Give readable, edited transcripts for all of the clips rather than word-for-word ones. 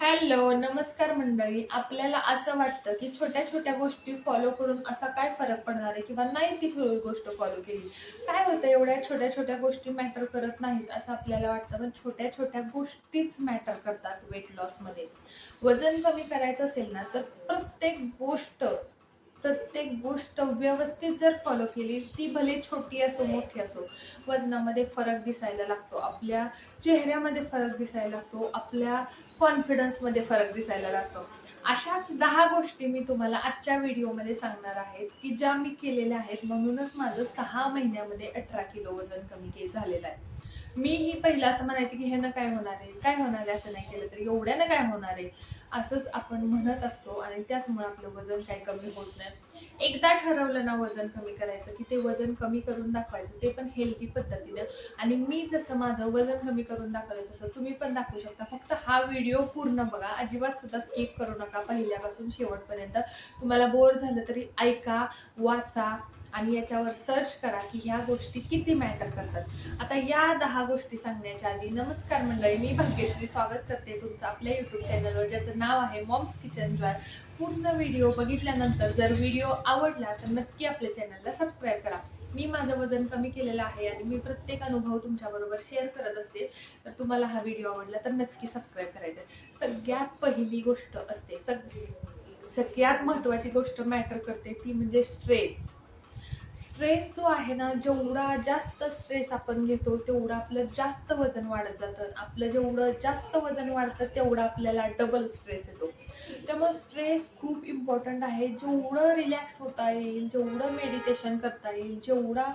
Hello, नमस्कार मंडळी. आपल्याला असं वाटतं की छोट्या छोट्या गोष्टी फॉलो करून असा काय फरक पडणार आहे किंवा नाही ती गोष्ट फॉलो केली काय होतं, एवढ्या छोट्या छोट्या गोष्टी मॅटर करत नाहीत असं आपल्याला वाटतं. पण छोट्या छोट्या गोष्टीच मॅटर करतात वेट लॉस मध्ये. वजन कमी करायचं असेल ना तर प्रत्येक गोष्ट व्यवस्थित जर फॉलो केली, ती भले छोटी असो मोठी असो, वजनामध्ये फरक दिसायला लागतो, आपल्या चेहऱ्यामध्ये फरक दिसायला लागतो, आपल्या कॉन्फिडन्समध्ये फरक दिसायला लागतो. अशाच 10 गोष्टी मी तुम्हाला आजच्या व्हिडिओमध्ये सांगणार आहेत की ज्या मी केलेल्या आहेत, म्हणूनच माझं 6 महिन्यामध्ये 18 किलो वजन कमी झालेलं आहे. मीही पहिलं असं म्हणायचे की ह्यानं काय होणार आहे, काय होणार आहे, असं नाही केलं तरी एवढ्यानं काय होणार आहे, असंच आपण म्हणत असतो आणि त्याचमुळे आपलं वजन काही कमी होत नाही. एकदा ठरवलं ना वजन कमी करायचं की ते वजन कमी करून दाखवायचं, ते पण हेल्दी पद्धतीनं. आणि मी जसं माझं वजन कमी करून दाखवलं तसं तुम्ही पण दाखवू शकता. फक्त हा व्हिडिओ पूर्ण बघा, अजिबात सुद्धा स्किप करू नका पहिल्यापासून शेवटपर्यंत. तुम्हाला बोर झालं तरी ऐका, वाचा आणि याच्यावर सर्च करा की ह्या गोष्टी किती मॅटर करतात. आता या 10 गोष्टी सांगण्याच्या आधी, नमस्कार मंडळी, मी भाग्यश्री स्वागत करते तुमचं आपल्या युट्यूब चॅनलवर, ज्याचं नाव आहे मॉम्स किचन जॉय. पूर्ण व्हिडिओ बघितल्यानंतर जर व्हिडिओ आवडला तर नक्की आपल्या चॅनलला सबस्क्राईब करा. मी माझं वजन कमी केलेलं आहे आणि मी प्रत्येक अनुभव तुमच्याबरोबर शेअर करत असते. तर तुम्हाला हा व्हिडिओ आवडला तर नक्की सबस्क्राईब करायचं. सगळ्यात पहिली गोष्ट असते, सगळ्यात महत्त्वाची गोष्ट मॅटर करते, ती म्हणजे स्ट्रेस. स्ट्रेस जो आहे ना, जेवढा जास्त स्ट्रेस आपण घेतो तेवढं आपलं जास्त वजन वाढत जातं. आपलं जेवढं जास्त वजन वाढतं तेवढं आपल्याला डबल स्ट्रेस येतो. त्यामुळे स्ट्रेस खूप इम्पॉर्टंट आहे. जेवढं रिलॅक्स होता येईल, जेवढं मेडिटेशन करता येईल, जेवढा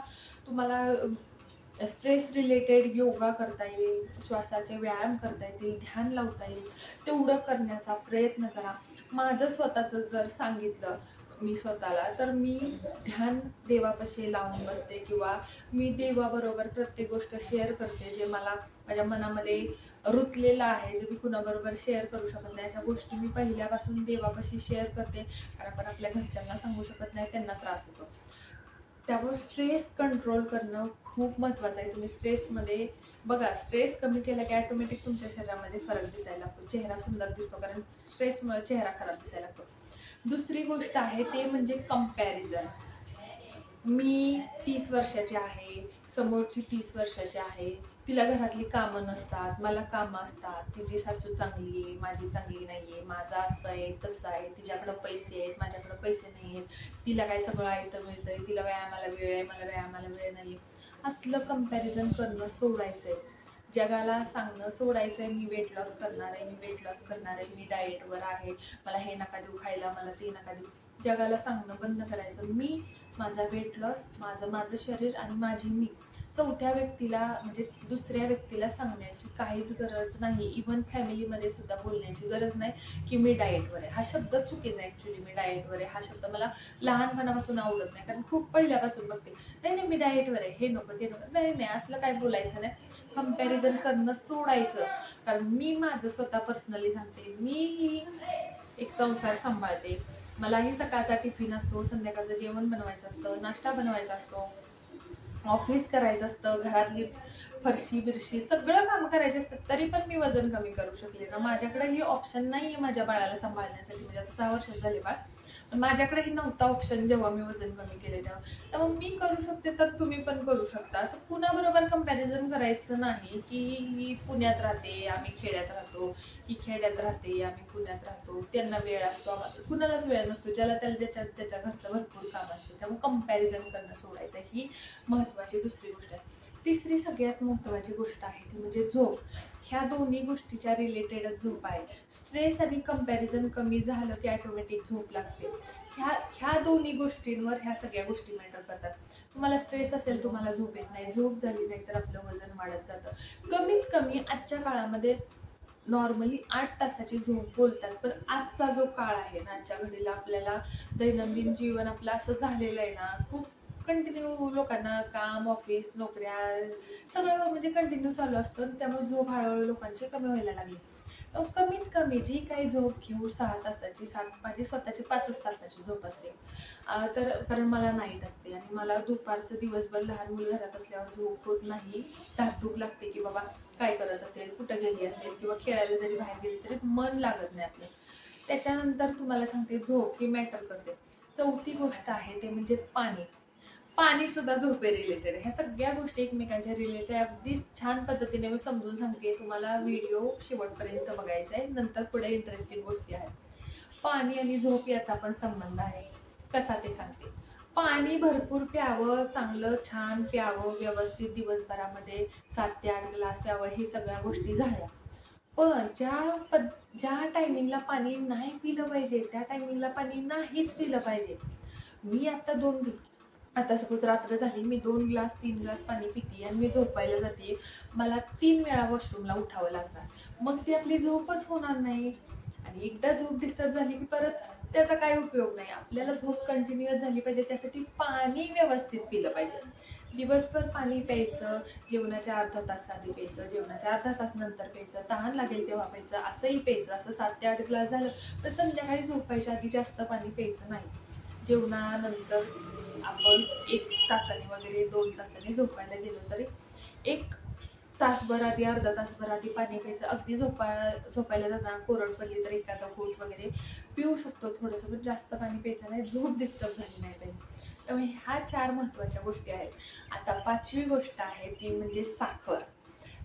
तुम्हाला स्ट्रेस रिलेटेड योगा करता येईल, श्वासाचे व्यायाम करता येतील, ध्यान लावता येईल, तेवढं करण्याचा प्रयत्न करा. माझं स्वतःचं जर सांगितलं मी स्वतःला, तर मी ध्यान देवापाशी लावून बसते किंवा मी देवाबरोबर प्रत्येक गोष्ट शेअर करते, जे मला माझ्या मनामध्ये रुतलेलं आहे, जे मी कुणाबरोबर शेअर करू शकत नाही. अशा गोष्टी मी पहिल्यापासून देवापाशी शेअर करते, कारण आपण आपल्या घरच्यांना सांगू शकत नाही, त्यांना त्रास होतो. त्यामुळे स्ट्रेस कंट्रोल करणं खूप महत्त्वाचं आहे. तुम्ही स्ट्रेसमध्ये बघा, स्ट्रेस कमी केला की ऑटोमॅटिक तुमच्या शरीरामध्ये फरक दिसायला लागतो, चेहरा सुंदर दिसतो, कारण स्ट्रेसमुळे चेहरा खराब दिसायला लागतो. दुसरी गोष्ट आहे ते म्हणजे कंपॅरिझन. मी 30 वर्षाची आहे, समोरची 30 वर्षाची आहे, तिला घरातली कामं नसतात, मला कामं असतात, तिची सासू चांगली आहे, माझी चांगली नाही आहे, माझं असं आहे तसं आहे, तिच्याकडं पैसे आहेत, माझ्याकडं पैसे नाही आहेत, तिला काय सगळं ऐकतं मिळतंय, तिला व्यायामाला वेळ आहे, मला व्यायामाला वेळ नाही. असलं कंपॅरिझन करणं सोडायचं आहे. जगाला सांगणं सोडायचं आहे, मी वेट लॉस करणार आहे, मी वेट लॉस करणार आहे, मी डाएटवर आहे, मला हे नका देऊ खायला, मला ते नका देऊ. जगाला सांगणं बंद करायचं. मी माझा वेट लॉस, माझं माझं शरीर आणि माझी मी, चौथ्या व्यक्तीला म्हणजे दुसऱ्या व्यक्तीला सांगण्याची काहीच गरज नाही. इव्हन फॅमिलीमध्ये सुद्धा बोलण्याची गरज नाही की मी डाएटवर आहे. हा शब्द चुकीचा आहे ॲक्च्युली. मी डाएटवर आहे हा शब्द मला लहानपणापासून आवडत नाही, कारण खूप पहिल्यापासून बघते, नाही नाही मी डाएटवर आहे, हे नको ते नको, नाही नाही असलं काय बोलायचं नाही. कंपॅरिझन करणं सोडायचं. कारण मी माझं स्वतः पर्सनली सांगते, मी एक संसार सांभाळते. मलाही सकाळचा टिफिन असतो, संध्याकाळचं जेवण बनवायचं असतं, नाश्ता बनवायचा असतो, ऑफिस करायचं असतं, घरातली फरशी बिरशी सगळं कामं करायची असतात, तरी पण मी वजन कमी करू शकले ना. माझ्याकडे ही ऑप्शन नाही आहे माझ्या बाळाला सांभाळण्यासाठी. म्हणजे आता 6 वर्षात झाले बाळ, पण माझ्याकडेही नव्हता ऑप्शन जेव्हा मी वजन कमी केले तेव्हा. त्यामुळे मी करू शकते तर तुम्ही पण करू शकता. असं कुणाबरोबर कंपॅरिझन करायचं नाही की ही पुण्यात राहते, आम्ही खेड्यात राहतो, ही खेड्यात राहते, आम्ही पुण्यात राहतो, त्यांना वेळ असतो, कुणालाच वेळ नसतो, ज्याला त्याला त्याच्या घरचं भरपूर काम असतं. त्यामुळे कंपॅरिझन करणं सोडायचं, ही महत्त्वाची दुसरी गोष्ट आहे. तिसरी सगळ्यात महत्त्वाची गोष्ट आहे ती म्हणजे झोप. ह्या दोन्ही गोष्टीच्या रिलेटेडच झोप आहे. स्ट्रेस आणि कंपॅरिझन कमी झालं की ऑटोमॅटिक झोप लागते. ह्या ह्या दोन्ही गोष्टींवर ह्या सगळ्या गोष्टी मॅटर करतात. तुम्हाला स्ट्रेस असेल, तुम्हाला झोप येत नाही, झोप झाली नाही तर आपलं वजन वाढत जातं. कमीत कमी आजच्या काळामध्ये नॉर्मली 8 तासाची झोप बोलतात, पण आजचा जो काळ आहे ना, आजच्या घडीला आपल्याला दैनंदिन जीवन आपलं असं झालेलं आहे ना, खूप कंटिन्यू लोकांना काम, ऑफिस, नोकऱ्या सगळं म्हणजे कंटिन्यू चालू असतं. त्यामुळे झोप हळूहळू लोकांची कमी व्हायला लागली. कमीत कमी जी काही झोप घेऊ 6 तासाची, माझी स्वतःची 5च तासाची झोप असते. तर कारण मला नाईट असते आणि मला दुपारचं दिवसभर लहान मुलं घरात असल्यावर झोप होत नाही. धाकधूक लागते की बाबा काय करत असेल, कुठं गेली असेल किंवा खेळायला जरी बाहेर गेली तरी मन लागत नाही आपलं. त्याच्यानंतर तुम्हाला सांगते झोप ही मॅटर करते. चौथी गोष्ट आहे ते म्हणजे पाणी. पाणी सुद्धा झोपे रिलेटेड. ह्या सगळ्या गोष्टी एकमेकांच्या रिलेटेड अगदी छान पद्धतीने मी समजून सांगते. तुम्हाला व्हिडिओ शेवटपर्यंत बघायचा आहे, नंतर पुढे इंटरेस्टिंग गोष्टी आहेत. पाणी आणि झोप याचा पण संबंध आहे. कसा ते सांगते. पाणी भरपूर प्यावं, चांगलं छान प्यावं, व्यवस्थित दिवसभरामध्ये 7 ते 8 ग्लास प्यावं, हे सगळ्या गोष्टी झाल्या. पण ज्या टायमिंगला पाणी नाही पिलं पाहिजे त्या टायमिंगला पाणी नाहीच पिलं पाहिजे. मी आता सपोज रात्र झाली, मी 2 ग्लास 3 ग्लास पाणी पिते आणि मी झोपायला जाते, मला 3 वेळा वॉशरूमला उठावं लागणार. मग ती आपली झोपच होणार नाही आणि एकदा झोप डिस्टर्ब झाली की परत त्याचा काही उपयोग नाही. आपल्याला झोप कंटिन्युअस झाली पाहिजे, त्यासाठी पाणी व्यवस्थित पिलं पाहिजे. दिवसभर पाणी प्यायचं, जेवणाच्या अर्धा तास आधी प्यायचं, जेवणाच्या अर्धा तास नंतर प्यायचं, तहान लागेल तेव्हा प्यायचं, असंही प्यायचं. असं 7 ते 8 ग्लास झालं तर संध्याकाळी झोपायच्या आधी जास्त पाणी प्यायचं नाही. जेवणानंतर आपण 1 तासाने वगैरे 2 तासाने झोपायला गेलो तरी 1 तासभर आधी, अर्धा तासभर आधी पाणी प्यायचं. अगदी झोपायला जाताना कोरड पडली तर एखादा घोट वगैरे पिऊ शकतो थोडंसं, पण जास्त पाणी प्यायचं नाही, झोप डिस्टर्ब झाली नाही पाहिजे. त्यामुळे ह्या 4 महत्त्वाच्या गोष्टी आहेत. आता 5वी गोष्ट आहे ती म्हणजे साखर.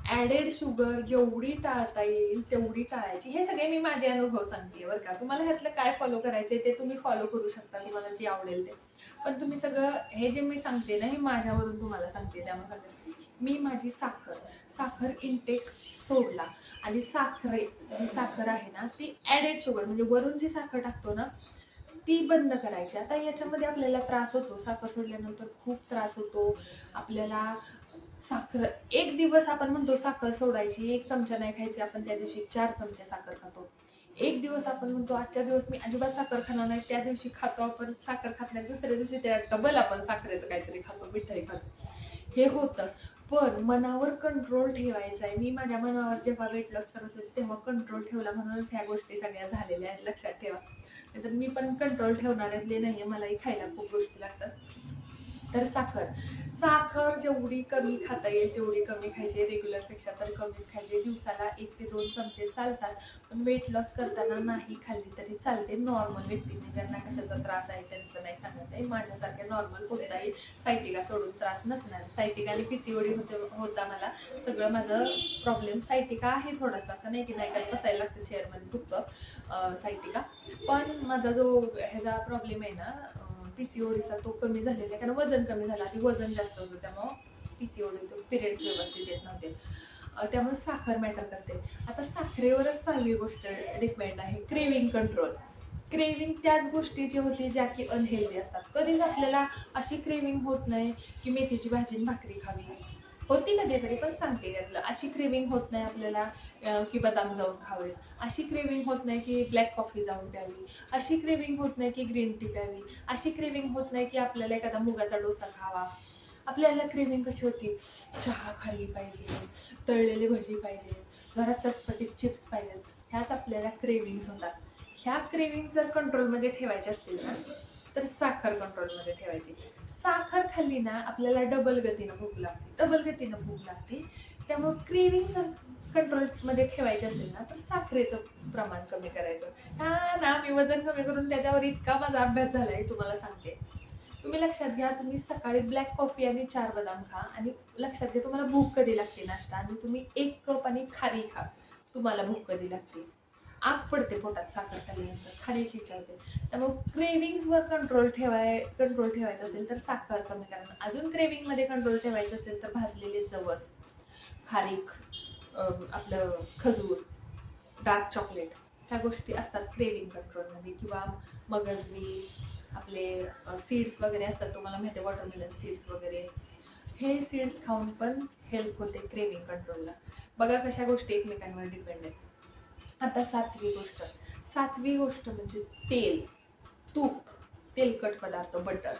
ॲडेड शुगर जेवढी टाळता येईल तेवढी टाळायची. हे सगळे मी माझे अनुभव सांगते बरं का. तुम्हाला ह्यातलं काय फॉलो करायचंय ते तुम्ही फॉलो करू शकता, तुम्हाला जे आवडेल ते. पण तुम्ही सगळं हे जे मी सांगते ना, हे माझ्यावरून तुम्हाला सांगते. त्यामुळे मी माझी साखर इनटेक सोडला आणि जी साखर आहे ना ती ॲडेड शुगर म्हणजे वरून जी साखर टाकतो ना ती बंद करायची. आता याच्यामध्ये आपल्याला त्रास होतो, साखर सोडल्यानंतर खूप त्रास होतो आपल्याला. साखर एक दिवस आपण म्हणतो साखर सोडायची, 1 चमचा नाही खायची, आपण त्या दिवशी 4 चमचे साखर खातो. एक दिवस आपण म्हणतो आजच्या दिवस मी अजिबात साखर खाणार नाही, त्या दिवशी खातो आपण साखर खात नाही, दुसऱ्या दिवशी त्या डबल आपण साखरेचं काहीतरी खातो, मिठाई खातो. हे होतं. पण मनावर कंट्रोल ठेवायचा आहे. मी माझ्या मनावर जेव्हा वेट लॉस करत होते तेव्हा कंट्रोल ठेवला, म्हणूनच ह्या गोष्टी सगळ्या झालेल्या आहेत, लक्षात ठेवा. नाहीतर मी पण कंट्रोल ठेवणाऱ्यातले नाहीये, मलाही खायला खूप गोष्टी लागतात. तर साखर जेवढी कमी खाता येईल तेवढी कमी खायची, रेग्युलरपेक्षा तर कमीच खायची. दिवसाला 1 ते 2 चमचे चालतात, पण वेट लॉस करताना नाही खाल्ली तरी चालते. नॉर्मल व्यक्तीने ज्यांना कशाचा त्रास आहे त्यांचं नाही सांगत आहे, माझ्यासारख्या नॉर्मल कोणताही सायटिका सोडून त्रास नसणार. सायटिका आणि PCOD होता मला, सगळं माझं प्रॉब्लेम सायटिका आहे थोडासा, असं नाही की नाही काय बसायला लागतं चेअरमध्ये दुखतं सायटिका. पण माझा जो ह्याचा प्रॉब्लेम आहे ना PCODचा तो कमी झालेला आहे, कारण वजन कमी झालं. आधी वजन जास्त होतं त्यामुळं PCOD पिरियड्स व्यवस्थित येत नव्हते. त्यामुळे साखर मॅटर करते. आता साखरेवरच 6वी गोष्ट डिपेंड आहे, क्रेविंग कंट्रोल. क्रेविंग त्याच गोष्टी जे होती ज्या की अनहेल्दी असतात. कधीच आपल्याला अशी क्रेविंग होत नाही की मेथीची भाजी आणि भाकरी खावी, होती कधीतरी, पण सांगते त्यातलं. अशी क्रेविंग होत नाही आपल्याला की बदाम जाऊन खावेत. अशी क्रेविंग होत नाही की ब्लॅक कॉफी जाऊन प्यावी. अशी क्रेविंग होत नाही की ग्रीन टी प्यावी. अशी क्रेविंग होत नाही की आपल्याला एखादा मुगाचा डोसा खावा. आपल्याला क्रेविंग कशी होती, चहा खाल्ली पाहिजे, तळलेली भजी पाहिजे, जरा चटपटीत चिप्स पाहिजेत. ह्याच आपल्याला क्रेविंग्स होतात. ह्या क्रेविंग जर कंट्रोलमध्ये ठेवायच्या असतील ना तर साखर कंट्रोलमध्ये ठेवायची. साखर खाल्ली ना आपल्याला डबल गतीनं भूक लागते. त्यामुळे क्रेविंग जर कंट्रोलमध्ये ठेवायचे असेल ना तर साखरेचं प्रमाण कमी करायचं. हा ना, मी वजन कमी करून त्याच्यावर इतका माझा अभ्यास झालाय तुम्हाला सांगते. तुम्ही लक्षात घ्या, तुम्ही सकाळी ब्लॅक कॉफी आणि 4 बदाम खा आणि लक्षात घ्या तुम्हाला भूक कधी लागते नाश्ता, आणि तुम्ही 1 कप आणि खारी खा, तुम्हाला भूक कधी लागते. आग पडते पोटात साखर खाल्ल्यानंतर, खाण्याची इच्छा होते. त्यामुळे क्रेविंग्सवर कंट्रोल ठेवायचा असेल तर साखर कमी करा. अजून क्रेविंगमध्ये कंट्रोल ठेवायचं असेल तर भाजलेले जवस, खारीक, आपलं खजूर, डार्क चॉकलेट, ह्या गोष्टी असतात क्रेविंग कंट्रोलमध्ये. किंवा मगजबी, आपले सीड्स वगैरे असतात, तुम्हाला माहिती आहे वॉटरमेलन सीड्स वगैरे, हे सीड्स खाऊन पण हेल्प होते क्रेविंग कंट्रोलला. बघा कशा गोष्टी एकमेकांवर डिपेंड आहेत. आता 7वी गोष्ट म्हणजे तेल, तूप, तेलकट पदार्थ, बटर.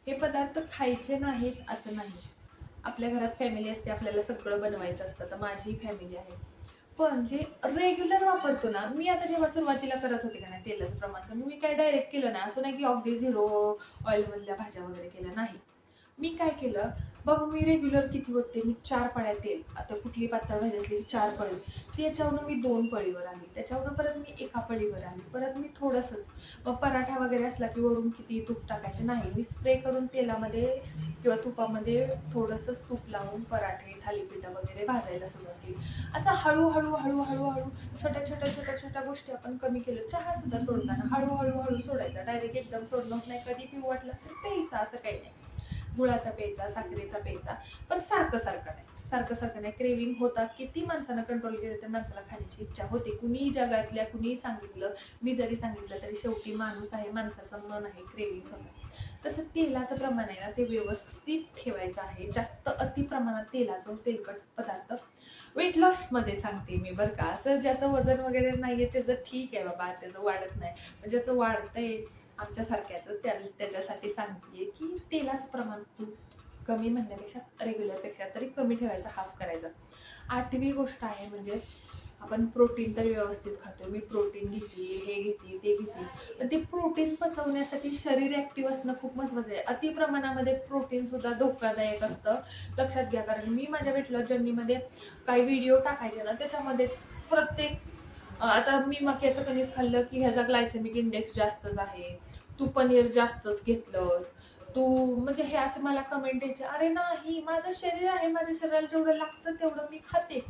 हे पदार्थ खायचे नाहीत असं नाही. आपल्या घरात फॅमिली असते, आपल्याला सगळं बनवायचं असतं. तर माझी फॅमिली आहे, पण जे रेग्युलर वापरतो ना, मी आता जेव्हा सुरुवातीला करत होते का नाही तेलाचं प्रमाण कमी, मी काय डायरेक्ट केलं नाही. असं नाही की अगदी झिरो ऑइलमधल्या भाज्या वगैरे केल्या नाही. मी काय केलं, बाबा मी रेग्युलर किती होते, मी 4 पळ्या तेल, आता कुठली पातळ भाजी असली की 4 पळी, त्याच्यावरून मी 2 पळीवर आली, त्याच्यावरून परत मी 1 पळीवर आली, परत मी थोडंसंच. मग पराठा वगैरे असला की वरून किती तूप टाकायचे नाही, मी स्प्रे करून तेलामध्ये किंवा तुपामध्ये थोडंसंच तूप लावून पराठे, थालीपीठं वगैरे भाजायला सुरुवात केली. असं हळूहळू हळूहळू हळू छोट्या छोट्या छोट्या छोट्या गोष्टी आपण कमी केलं. चहा सुद्धा सोडताना हळूहळू हळू सोडायचा, डायरेक्ट एकदम सोडणं होत नाही. कधी पिऊ वाटलं तर प्यायचा, असं काही नाही. गुळाचा प्यायचा, साखरेचा प्यायचा, पण सारखं सारखं नाही. सारखं सारखं नाही. क्रेविंग होतात. किती माणसानं कंट्रोल केलं तर माणसाला खाण्याची इच्छा होते. कुणी जगातल्या कुणीही सांगितलं, मी जरी सांगितलं तरी शेवटी माणूस आहे, माणसाचं मन आहे, क्रेविंग होतं. तसं तेलाचं प्रमाण आहे ना, ते व्यवस्थित ठेवायचं आहे. जास्त अति प्रमाणात तेलाचं तेलकट पदार्थ वेट लॉसमध्ये सांगते मी बरं का. असं ज्याचं वजन वगैरे नाहीये त्याचं ठीक आहे बाबा, त्याचं वाढत नाही. पण ज्याचं वाढतंय आमच्यासारख्याचं त्याच्यासाठी सांगते की तेलाचं प्रमाण खूप कमी म्हणण्यापेक्षा रेग्युलरपेक्षा तरी कमी ठेवायचं, हाफ करायचं. 8वी गोष्ट आहे म्हणजे आपण प्रोटीन तर व्यवस्थित खातो. मी प्रोटीन घेते, हे घेते, ते घेते. पण ते प्रोटीन पचवण्यासाठी शरीर ॲक्टिव्ह असणं खूप महत्त्वाचं आहे. अति प्रमाणामध्ये प्रोटीन सुद्धा धोकादायक असतं, लक्षात घ्या. कारण मी माझ्या वेट लॉस जर्नीमध्ये काही व्हिडिओ टाकायचे ना, त्याच्यामध्ये प्रत्येक आता मी मक्याचं कणीस खाल्लं की ह्याचा ग्लायसेमिक इंडेक्स जास्तच आहे, तू पनीर जास्तच घेतलं, तू म्हणजे हे असं मला कमेंट यायचे. अरे नाही, माझं शरीर आहे, माझ्या शरीराला जेवढं लागतं तेवढं मी खाते.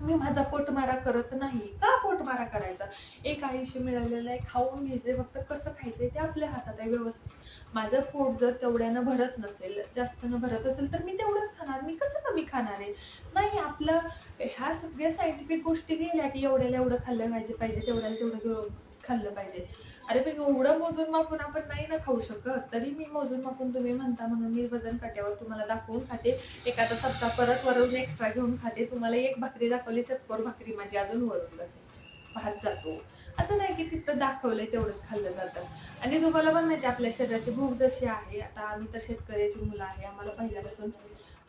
मी माझा पोटमारा करत नाही. का पोटमारा करायचा? एक आयुष्य मिळालेलं आहे, खाऊन घ्यायचंय, फक्त कसं खायचंय ते आपल्या हातात आहे. व्यवस्थित माझं पोट जर तेवढ्यानं भरत नसेल, जास्तनं भरत असेल तर मी तेवढंच खाणार. मी कसं कमी खाणार आहे? नाही, आपलं ह्या सगळ्या सायंटिफिक गोष्टी गेल्या की एवढ्याला एवढं खाल्लं पाहिजे, तेवढ्याला तेवढं खाल्लं पाहिजे. अरे पण एवढं मोजून मापून आपण नाही ना खाऊ शकत. तरी मी मोजून मापून, तुम्ही म्हणता म्हणून मी वजन काट्यावर तुम्हाला दाखवून खाते. एखादा चमचा परत वरून एक्स्ट्रा घेऊन खाते. तुम्हाला एक भाकरी दाखवली, चतकोर भाकरी माझी अजून वरून जाते, भात जातो. असं नाही की तिथं दाखवलंय तेवढंच खाल्लं जातं. आणि तुम्हाला पण माहिती आपल्या शरीराची भूक जशी आहे, आता आम्ही तर शेतकऱ्याची मुलं आहे, आम्हाला पहिल्यापासून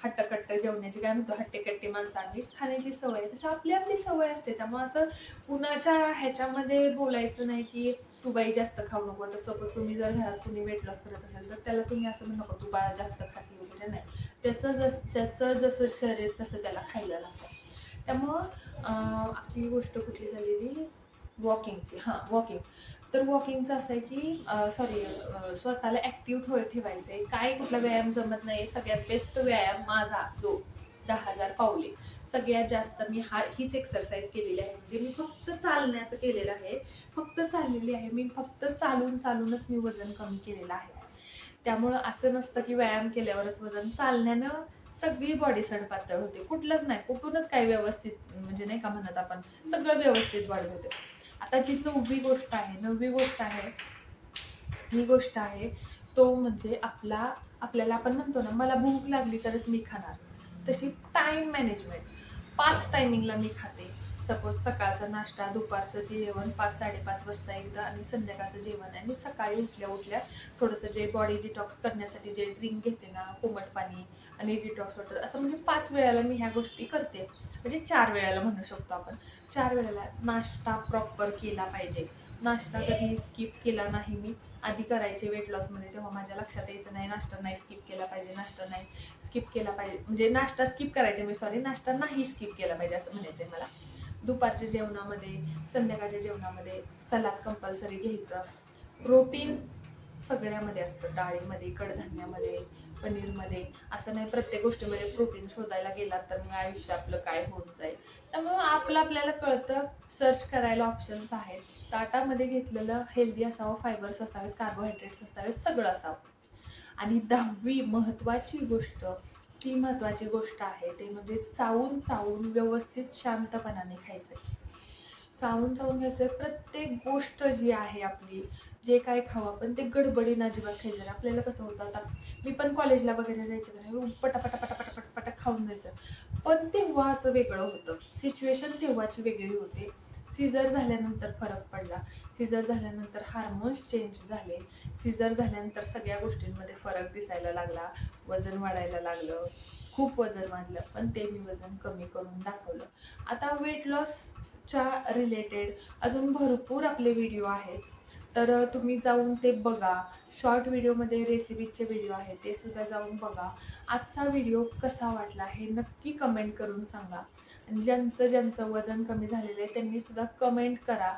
हट्टकट्ट जेवण्याची, काय म्हणतो, हट्टेकट्टे माणसं आम्ही, खाण्याची सवय आहे. तसं आपली आपली सवय असते. त्यामुळे असं कुणाच्या ह्याच्यामध्ये बोलायचं नाही की तू बाई जास्त खाऊ नको. आता सपोज तुम्ही जर घरात कुणी वेट लॉस करत असेल तर त्याला तुम्ही असं म्हणू नको तू बा जास्त खाते वगैरे, नाही. त्याचं जसं शरीर तसं त्याला खायला लागतं. त्यामुळं आपली गोष्ट कुठली झालेली, वॉकिंगची. वॉकिंग. तर वॉकिंगचं असं आहे की स्वतःला ॲक्टिव्ह ठेवायचं आहे. काय कुठला व्यायाम जमत नाही, सगळ्यात बेस्ट व्यायाम माझा जो 10,000 पावले. सगळ्यात जास्त मी हीच एक्सरसाइज केलेली आहे. म्हणजे मी फक्त चालण्याचं केलेलं आहे, फक्त चाललेली आहे. मी फक्त चालूनच मी वजन कमी केलेलं आहे. त्यामुळं असं नसतं की व्यायाम केल्यावरच वजन. चालण्यानं सगळी बॉडी सडपातळ होते. कुठलंच नाही, कुठूनच काही व्यवस्थित म्हणजे नाही का म्हणत आपण, सगळं व्यवस्थित वाढत होते. आता जी 9वी गोष्ट आहे, ही गोष्ट आहे तो म्हणजे आपल्याला आपण म्हणतो ना, मला भूक लागली तरच मी खाणार. तशी टाईम मॅनेजमेंट. 5 टायमिंगला मी खाते. सपोज सकाळचा नाश्ता, दुपारचं जेवण 5-5:30 वाजता एकदा आणि संध्याकाळचं जेवण. आणि सकाळी उठल्या थोडंसं जे बॉडी डिटॉक्स करण्यासाठी जे ड्रिंक घेते ना, कोमट पाणी आणि डिटॉक्स वॉटर, असं म्हणजे 5 वेळेला मी ह्या गोष्टी करते. म्हणजे 4 वेळेला म्हणू शकतो आपण. 4 वेळेला नाश्ता प्रॉपर केला पाहिजे. नाश्ता कधी स्किप केला नाही मी. आधी करायचे वेट लॉसमध्ये, तेव्हा माझ्या लक्षात यायचं नाही नाश्ता नाही स्किप केला पाहिजे, नाश्ता नाही स्किप केला पाहिजे, म्हणजे नाश्ता स्किप करायचे मी, नाश्ता नाही स्किप केला पाहिजे असं म्हणायचं आहे मला. दुपारच्या जेवणामध्ये, संध्याकाळच्या जेवणामध्ये सलाद कंपल्सरी घ्यायचं. प्रोटीन सगळ्यामध्ये असतं, डाळीमध्ये, कडधान्यामध्ये, पनीरमध्ये. असं नाही प्रत्येक गोष्टीमध्ये प्रोटीन शोधायला गेलात तर मग आयुष्य आपलं काय होऊन जाईल. त्यामुळं आपल्याला कळतं, सर्च करायला ऑप्शन्स आहेत. ताटामध्ये घेतलेलं हेल्दी असावं, फायबर्स असावेत, कार्बोहायड्रेट्स असावेत, सगळं असावं. आणि 10वी महत्त्वाची गोष्ट आहे ते म्हणजे चावून व्यवस्थित शांतपणाने खायचं. चावून घ्यायचं. प्रत्येक गोष्ट जी आहे आपली, जे काय खाऊ आपण ते गडबडीनं अजिबात खायचं नाही. आपल्याला कसं होतं, आता मी पण कॉलेजला वगैरे जायचे का नाही, पटापटा खाऊन जायचं. पण तेव्हाचं वेगळं होतं, सिच्युएशन तेव्हाची वेगळी होते. सीझर झाल्यानंतर फरक पडला. सीझर झाल्यानंतर हार्मोन्स चेंज झाले. सीझर झाल्यानंतर सगळ्या गोष्टींमध्ये फरक दिसायला लागला. वजन वाढायला लागलं. खूप वजन वाढलं, पण ते मी वजन कमी करून दाखवलं. आता वेट लॉसच्या रिलेटेड अजून भरपूर आपले व्हिडिओ आहेत, तर तुम्ही जाऊन ते बघा. शॉर्ट व्हिडिओमध्ये रेसिपीचे व्हिडिओ आहेत, ते सुद्धा जाऊन बघा. आजचा व्हिडिओ कसा वाटला हे नक्की कमेंट करून सांगा. आणि ज्यांचं ज्यांचं वजन कमी झालेलं आहे त्यांनी सुद्धा कमेंट करा,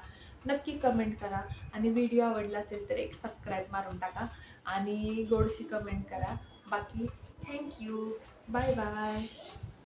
नक्की कमेंट करा. आणि व्हिडिओ आवडला असेल तर एक सबस्क्राईब मारून टाका आणि गोडशी कमेंट करा. बाकी थँक्यू, बाय बाय.